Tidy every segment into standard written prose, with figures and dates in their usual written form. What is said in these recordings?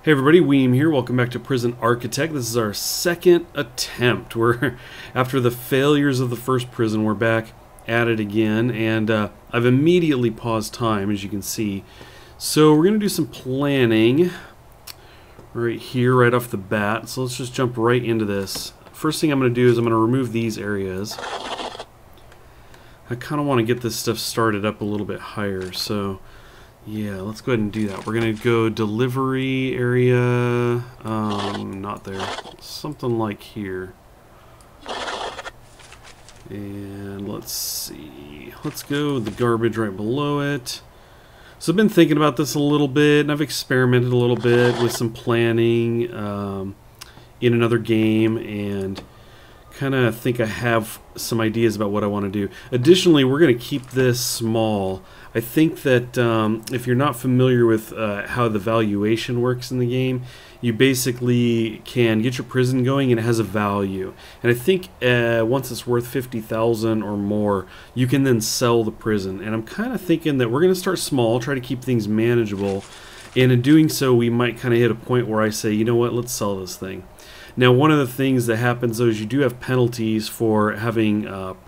Hey everybody, Weem here. Welcome back to Prison Architect. This is our second attempt. We're after the failures of the first prison, we're back at it again, and I've immediately paused time, as you can see. So we're going to do some planning right here, right off the bat. So let's just jump right into this. First thing I'm going to do is I'm going to remove these areas. I kind of want to get this stuff started up a little bit higher, so yeah, let's go ahead and do that. We're going to go delivery area, not there, something like here. And let's see, let's go the garbage right below it. So I've been thinking about this a little bit, and I've experimented a little bit with some planning in another game, and kind of think I have some ideas about what I want to do. Additionally, we're going to keep this small. I think that if you're not familiar with how the valuation works in the game, you basically can get your prison going and it has a value. And I think once it's worth 50,000 or more, you can then sell the prison. And I'm kind of thinking that we're going to start small, try to keep things manageable. And in doing so, we might kind of hit a point where I say, you know what, let's sell this thing. Now, one of the things that happens, though, is you do have penalties for having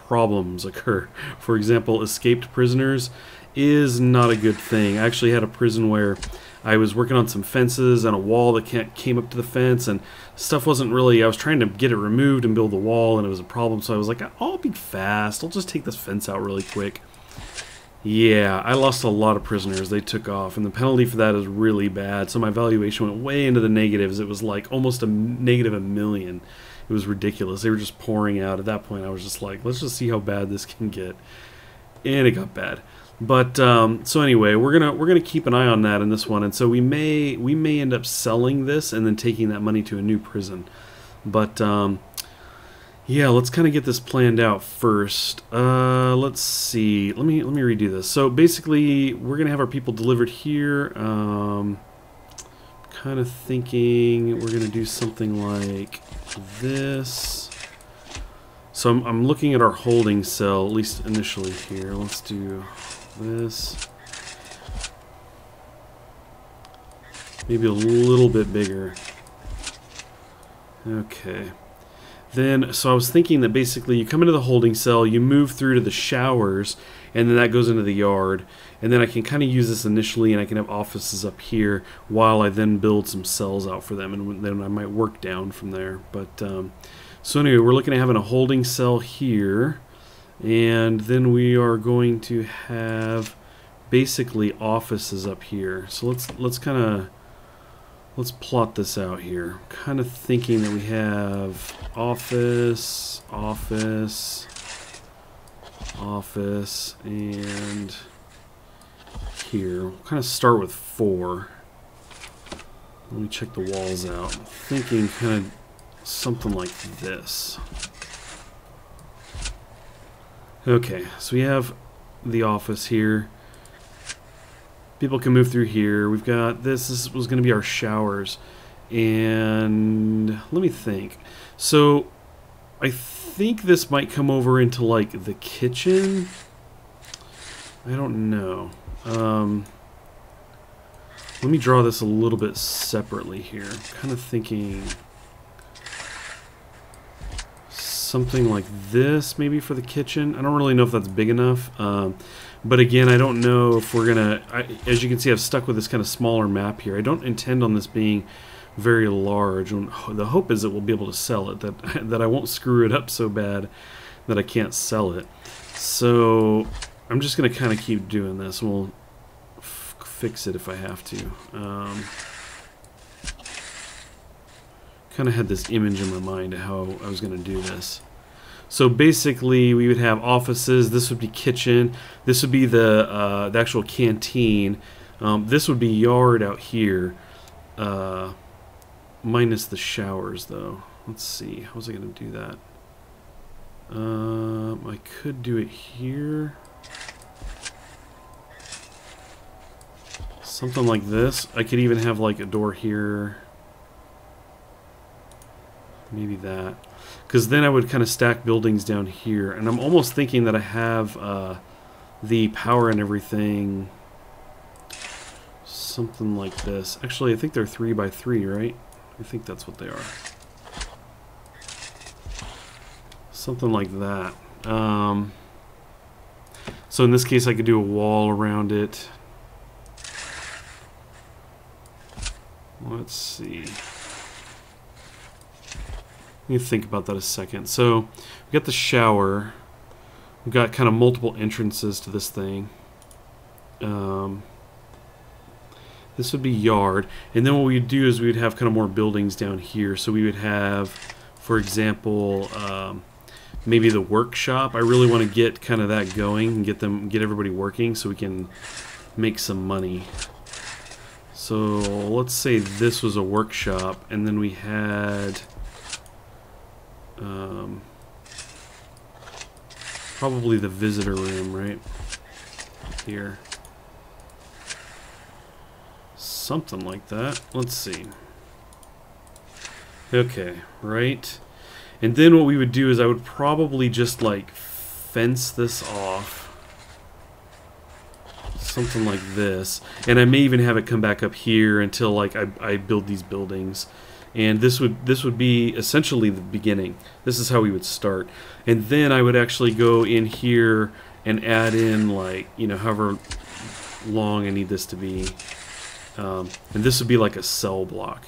problems occur. For example, escaped prisoners is not a good thing. I actually had a prison where I was working on some fences and a wall that came up to the fence, and stuff wasn't really, I was trying to get it removed and build the wall, and it was a problem, so I was like, I'll be fast. I'll just take this fence out really quick. Yeah, I lost a lot of prisoners. They took off, and the penalty for that is really bad. So my valuation went way into the negatives. It was like almost negative $1 million. It was ridiculous. They were just pouring out. At that point, I was just like, let's just see how bad this can get. And it got bad. But so anyway, we're gonna keep an eye on that in this one, and so we may end up selling this and then taking that money to a new prison. But yeah, let's kind of get this planned out first. Let's see. Let me redo this. So basically, we're gonna have our people delivered here. Kind of thinking we're gonna do something like this. So I'm looking at our holding cell, at least initially here. Let's do this. Maybe a little bit bigger. Okay. Then, so I was thinking that basically you come into the holding cell, you move through to the showers, and then that goes into the yard. And then I can kind of use this initially, and I can have offices up here while I then build some cells out for them, and then I might work down from there. But so anyway, we're looking at having a holding cell here, and then we are going to have basically offices up here. So let's plot this out here. Kind of thinking that we have office, office, office, and here. We'll kind of start with 4. Let me check the walls out. I'm thinking kind of something like this. Okay, so we have the office here. People can move through here. We've got this. This was going to be our showers. And let me think. So I think this might come over into like the kitchen. I don't know. Let me draw this a little bit separately here. I'm kind of thinking something like this maybe for the kitchen. I don't really know if that's big enough. But again, I don't know if we're gonna, as you can see, I've stuck with this kind of smaller map here. I don't intend on this being very large. The hope is that we'll be able to sell it, that I won't screw it up so bad that I can't sell it. So I'm just gonna kind of keep doing this, and we'll fix it if I have to. Kind of had this image in my mind of how I was gonna do this. So basically, we would have offices. This would be kitchen. This would be the actual canteen. This would be yard out here, minus the showers, though. Let's see. How was I going to do that? I could do it here. Something like this. I could even have like a door here. Maybe that. Because then I would kind of stack buildings down here. And I'm almost thinking that I have the power and everything something like this. Actually, I think they're 3 by 3, right? I think that's what they are. Something like that. So in this case, I could do a wall around it. Let's see. Let me think about that a second. So we got the shower. We've got kind of multiple entrances to this thing. This would be yard. And then what we'd do is we'd have kind of more buildings down here. So we would have, for example, maybe the workshop. I really want to get kind of that going and get everybody working so we can make some money. So let's say this was a workshop, and then we had probably the visitor room right here. Something like that. Let's see. Okay, right. And then what we would do is I would probably just like fence this off. Something like this. And I may even have it come back up here until like I build these buildings. And this would be essentially the beginning. This is how we would start. And then I would actually go in here and add in, like, you know, however long I need this to be. And this would be like a cell block,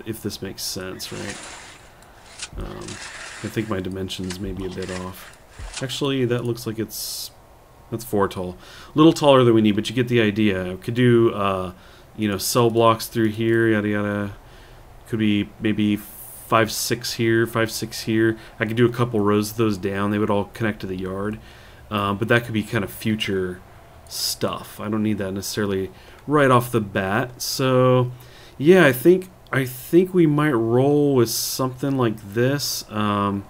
if this makes sense, right? I think my dimensions may be a bit off. Actually, that looks like that's 4 tall. A little taller than we need, but you get the idea. I could do, you know, cell blocks through here, yada yada. Could be maybe 5, 6 here, 5, 6 here. I could do a couple rows of those down. They would all connect to the yard. But that could be kind of future stuff. I don't need that necessarily right off the bat. So, yeah, I think we might roll with something like this. I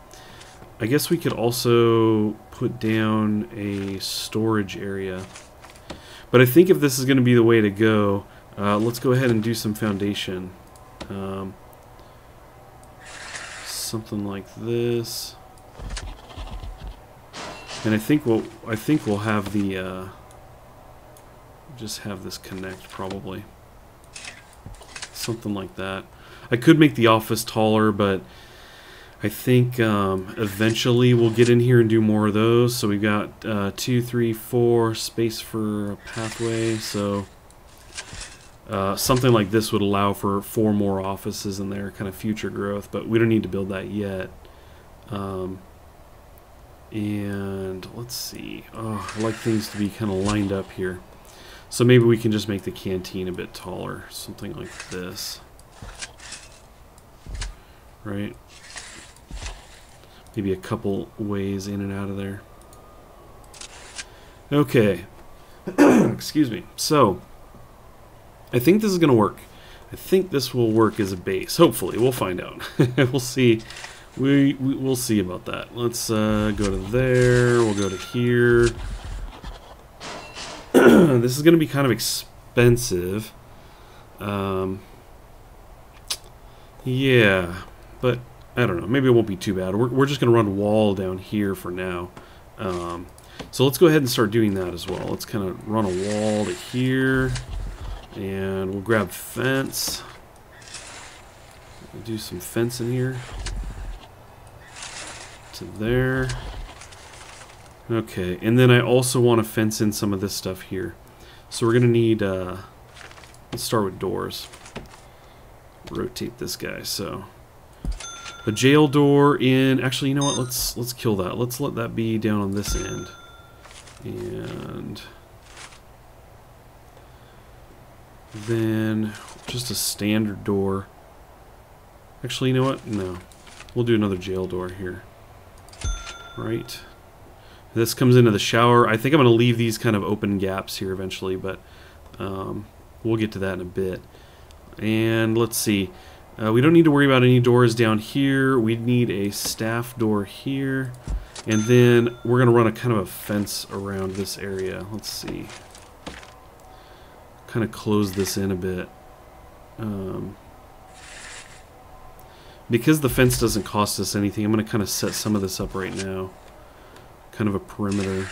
guess we could also put down a storage area. But I think if this is going to be the way to go, let's go ahead and do some foundation. Something like this. And I think we'll have the just have this connect probably. Something like that. I could make the office taller, but I think eventually we'll get in here and do more of those. So we've got 2, 3, 4 space for a pathway. So something like this would allow for 4 more offices in there, kind of future growth, but we don't need to build that yet. And let's see. Oh, I like things to be kind of lined up here. So maybe we can just make the canteen a bit taller, something like this. Right? Maybe a couple ways in and out of there. Okay. Excuse me. So, I think this is going to work. I think this will work as a base. Hopefully. We'll find out. We'll see. We'll see about that. Let's go to there. We'll go to here. This is going to be kind of expensive. Yeah, but I don't know. Maybe it won't be too bad. We're just going to run wall down here for now. So let's go ahead and start doing that as well. Let's kind of run a wall to here. And we'll grab fence. We'll do some fence in here. To there. Okay, and then I also want to fence in some of this stuff here. So we're going to need, let's start with doors. Rotate this guy, so. A jail door in, actually, you know what, let's kill that. Let's let that be down on this end. And then just a standard door. Actually, you know what, no. We'll do another jail door here. Right. This comes into the shower. I think I'm going to leave these kind of open gaps here eventually, but we'll get to that in a bit. And let's see. We don't need to worry about any doors down here. We need a staff door here. And then we're going to run a kind of a fence around this area. Let's see. Kind of close this in a bit. Because the fence doesn't cost us anything, I'm going to kind of set some of this up right now. Kind of a perimeter.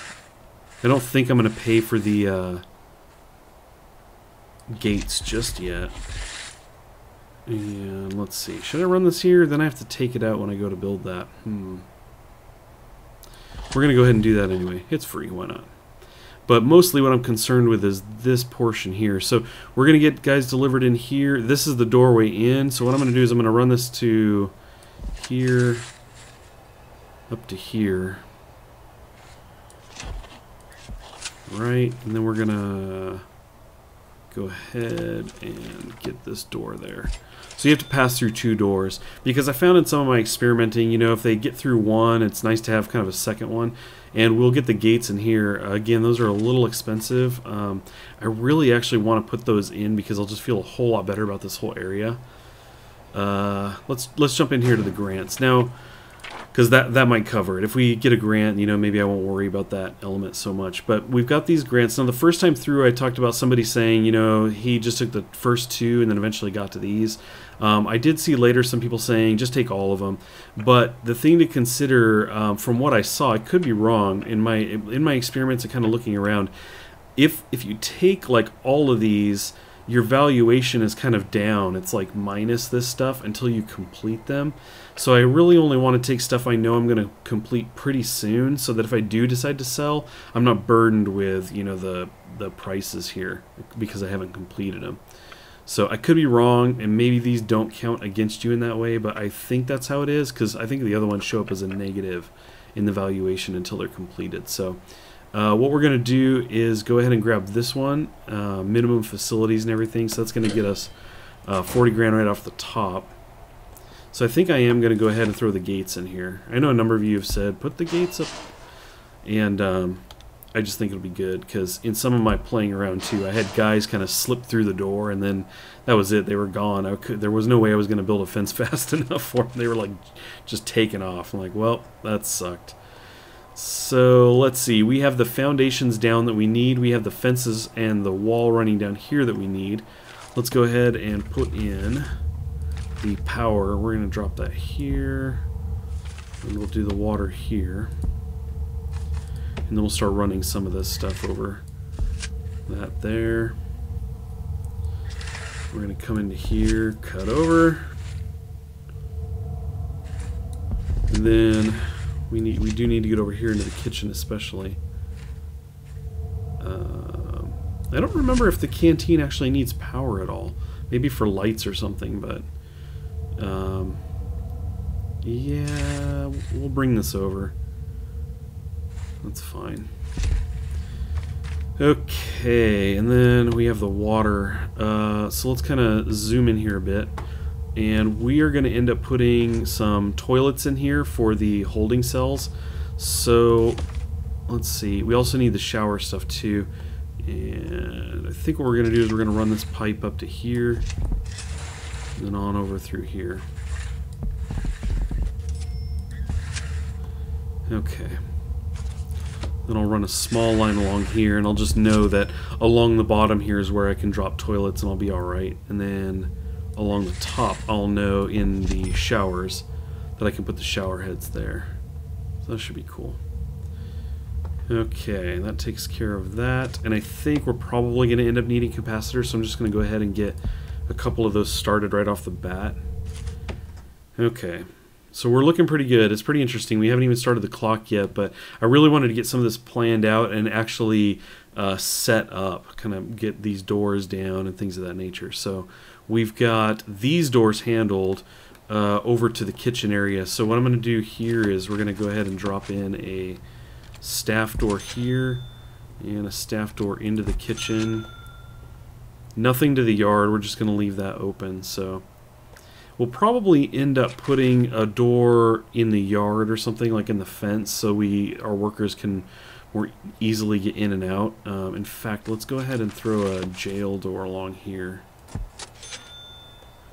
I don't think I'm going to pay for the gates just yet. And let's see. Should I run this here? Then I have to take it out when I go to build that. We're going to go ahead and do that anyway. It's free. Why not? But mostly what I'm concerned with is this portion here. So we're going to get guys delivered in here. This is the doorway in. So what I'm going to do is I'm going to run this to here, up to here. Right, and then we're going to go ahead and get this door there. So you have to pass through 2 doors, because I found in some of my experimenting, you know, if they get through one, it's nice to have kind of a second one. And we'll get the gates in here. Again, those are a little expensive. I really actually want to put those in because I'll just feel a whole lot better about this whole area. Let's jump in here to the grants now, because that might cover it. If we get a grant, you know, maybe I won't worry about that element so much. But we've got these grants. Now, the first time through, I talked about somebody saying, you know, he just took the first 2 and then eventually got to these. I did see later some people saying, just take all of them. But the thing to consider, from what I saw, I could be wrong, in my experiments and kind of looking around, if you take, like, all of these, your valuation is kind of down. It's like minus this stuff until you complete them. So I really only want to take stuff I know I'm going to complete pretty soon, so that if I do decide to sell, I'm not burdened with, you know, the prices here because I haven't completed them. So I could be wrong, and maybe these don't count against you in that way, but I think that's how it is, because I think the other ones show up as a negative in the valuation until they're completed. So what we're going to do is go ahead and grab this one, minimum facilities and everything. So that's going to get us 40 grand right off the top. So I think I am going to go ahead and throw the gates in here. I know a number of you have said, put the gates up. And I just think it'll be good, because in some of my playing around too, I had guys kind of slip through the door, and then that was it. They were gone. There was no way I was going to build a fence fast enough for them. They were like just taking off. I'm like, well, that sucked. So let's see, we have the foundations down that we need, we have the fences and the wall running down here that we need. Let's go ahead and put in the power. We're going to drop that here, and we'll do the water here, and then we'll start running some of this stuff over that there. We're going to come into here, cut over, and then we do need to get over here into the kitchen especially. I don't remember if the canteen actually needs power at all. Maybe for lights or something, but yeah, we'll bring this over. That's fine. Okay, and then we have the water. So let's kind of zoom in here a bit. And we are going to end up putting some toilets in here for the holding cells. So let's see. We also need the shower stuff too. And I think what we're going to do is we're going to run this pipe up to here, and then on over through here. Okay. Then I'll run a small line along here, and I'll just know that along the bottom here is where I can drop toilets, and I'll be alright. And then along the top, I'll know in the showers that I can put the shower heads there. So that should be cool. Okay, that takes care of that. And I think we're probably going to end up needing capacitors, so I'm just going to go ahead and get a couple of those started right off the bat. Okay, so we're looking pretty good. It's pretty interesting. We haven't even started the clock yet, but I really wanted to get some of this planned out and actually set up, kind of get these doors down and things of that nature. So we've got these doors handled over to the kitchen area. So what I'm going to do here is we're going to go ahead and drop in a staff door here and a staff door into the kitchen. Nothing to the yard. We're just going to leave that open. So we'll probably end up putting a door in the yard or something, like in the fence, so our workers can more easily get in and out. In fact, let's go ahead and throw a jail door along here,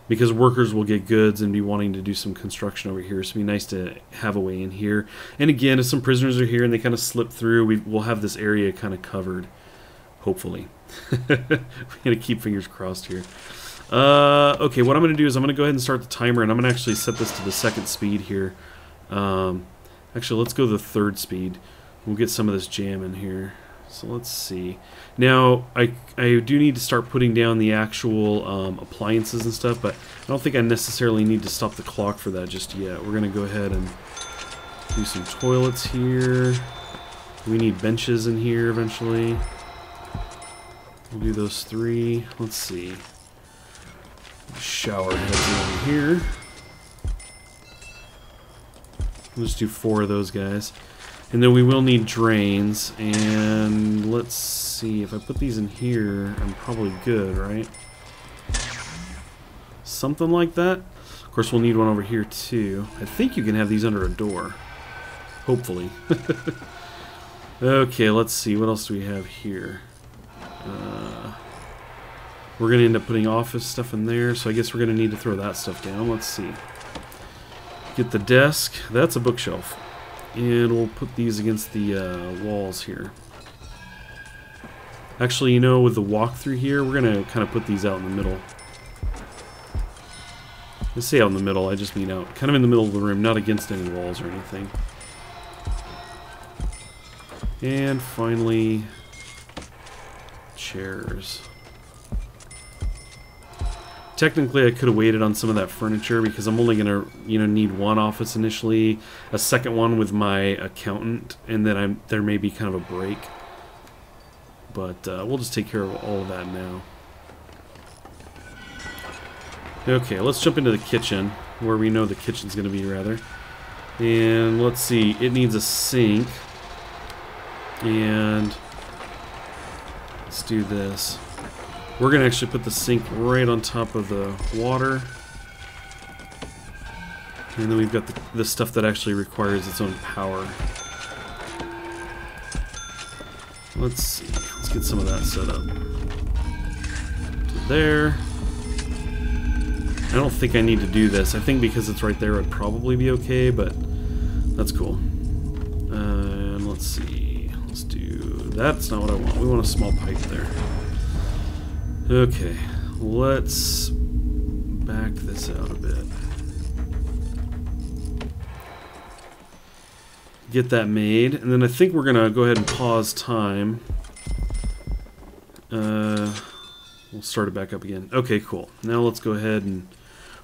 because workers will get goods and be wanting to do some construction over here, so it'd be nice to have a way in here. And again, if some prisoners are here and they kind of slip through, we'll have this area kind of covered, hopefully. We gotta keep fingers crossed here. Okay, what I'm going to do is I'm going to go ahead and start the timer, and I'm going to actually set this to the second speed here. Actually, let's go to the third speed. We'll get some of this jam in here. So let's see. Now, I do need to start putting down the actual appliances and stuff, but I don't think I necessarily need to stop the clock for that just yet. We're going to go ahead and do some toilets here. We need benches in here eventually. We'll do those 3. Let's see. Shower heads over here. We'll just do 4 of those guys. And then we will need drains. And let's see. If I put these in here, I'm probably good, right? Something like that. Of course, we'll need one over here, too. I think you can have these under a door. Hopefully. Okay, let's see. What else do we have here? We're going to end up putting office stuff in there, so I guess we're going to need to throw that stuff down. Let's see. Get the desk. That's a bookshelf. And we'll put these against the walls here. Actually, you know, with the walkthrough here, we're going to kind of put these out in the middle. I say out in the middle, I just mean out. Kind of in the middle of the room, not against any walls or anything. And finally, chairs. Technically, I could have waited on some of that furniture because I'm only going to, need one office initially, a second one with my accountant, and then there may be kind of a break. But we'll just take care of all of that now. Okay, let's jump into the kitchen, where we know the kitchen's going to be, rather. And let's see, it needs a sink. And let's do this. We're going to actually put the sink right on top of the water. And then we've got the stuff that actually requires its own power. Let's see. Let's get some of that set up. So there. I don't think I need to do this. I think because it's right there, it'd probably be okay, but that's cool. And let's see. Let's do... That's not what I want. We want a small pipe there. Okay. Let's back this out a bit. Get that made, and then I think we're gonna go ahead and pause time. We'll start it back up again. Okay, cool. Now let's go ahead and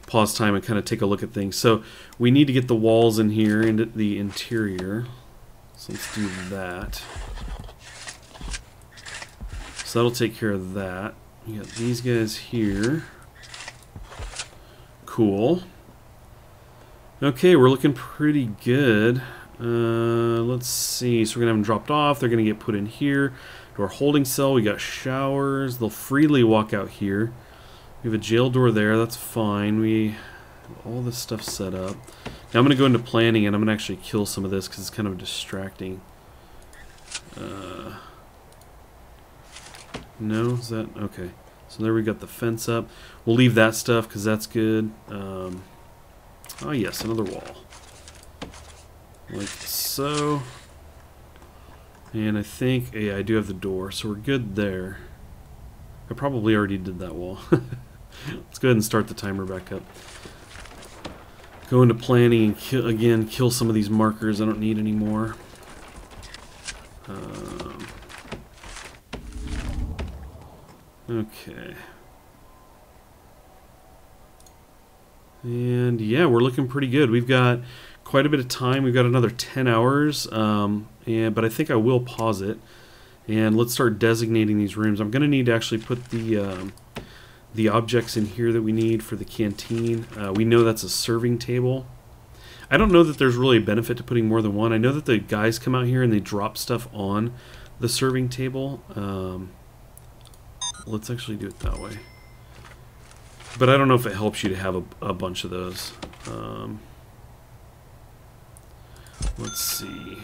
pause time and kind of take a look at things. So we need to get the walls in here into the interior. So let's do that. So that'll take care of that. We got these guys here. Cool. Okay, we're looking pretty good. Let's see. So we're gonna have them dropped off. They're gonna get put in here to our holding cell. We got showers. They'll freely walk out here. We have a jail door there. That's fine. We have all this stuff set up. Now I'm gonna go into planning, and I'm gonna actually kill some of this because it's kind of distracting. No, is that okay? So there we got the fence up. We'll leave that stuff because that's good. Oh yes, another wall. Like so. And I think, yeah, I do have the door, so we're good there. I probably already did that wall. Let's go ahead and start the timer back up. Go into planning and kill some of these markers I don't need anymore. Okay. And yeah, we're looking pretty good. We've got quite a bit of time. We've got another 10 hours, but I think I will pause it. And let's start designating these rooms. I'm going to need to actually put the objects in here that we need for the canteen. We know that's a serving table. I don't know that there's really a benefit to putting more than one. I know that the guys come out here and they drop stuff on the serving table. Let's actually do it that way. But I don't know if it helps you to have a bunch of those. Let's see.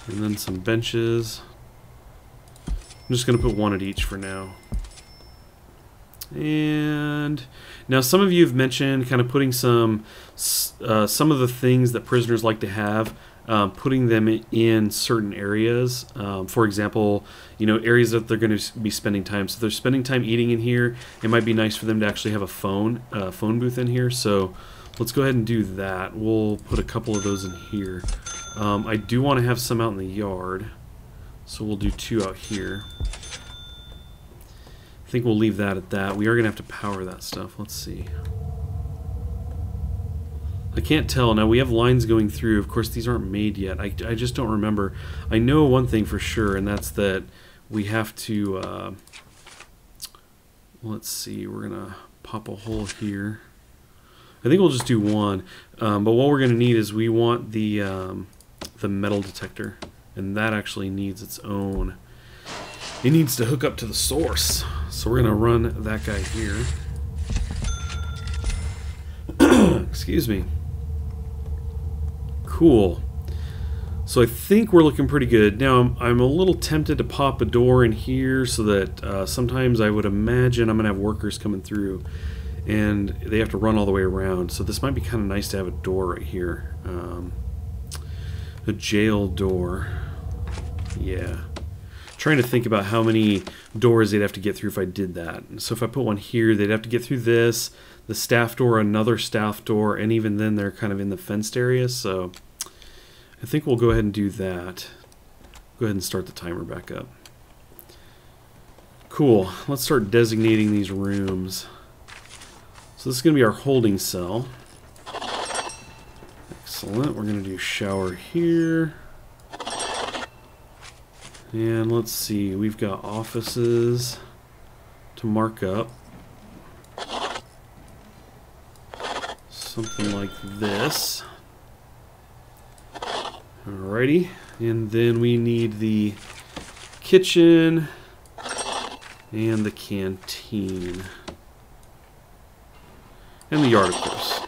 And then some benches. I'm just going to put one at each for now. And now some of you have mentioned kind of putting some of the things that prisoners like to have, putting them in certain areas. For example, areas that they're going to be spending time. So if they're spending time eating in here, it might be nice for them to actually have a phone booth in here. So let's go ahead and do that. We'll put a couple of those in here. I do want to have some out in the yard, so we'll do 2 out here. I think we'll leave that at that. We are going to have to power that stuff. Let's see. I can't tell. Now, we have lines going through. Of course, these aren't made yet. I just don't remember. I know one thing for sure, and that's that we have to... let's see. We're going to pop a hole here. I think we'll just do 1. But what we're going to need is we want the metal detector. And that actually needs its own... It needs to hook up to the source. So we're going to run that guy here. Excuse me. Cool. So I think we're looking pretty good. Now I'm a little tempted to pop a door in here so that sometimes I would imagine I'm going to have workers coming through and they have to run all the way around. So this might be kind of nice to have a door right here. A jail door. Yeah. Trying to think about how many doors they'd have to get through if I did that. So if I put one here, they'd have to get through this, the staff door, another staff door, and even then they're kind of in the fenced area. So I think we'll go ahead and do that. Go ahead and start the timer back up. Cool. Let's start designating these rooms. So this is going to be our holding cell. Excellent. We're going to do shower here. And let's see, we've got offices to mark up. Something like this. Alrighty, and then we need the kitchen and the canteen. And the yard, of course.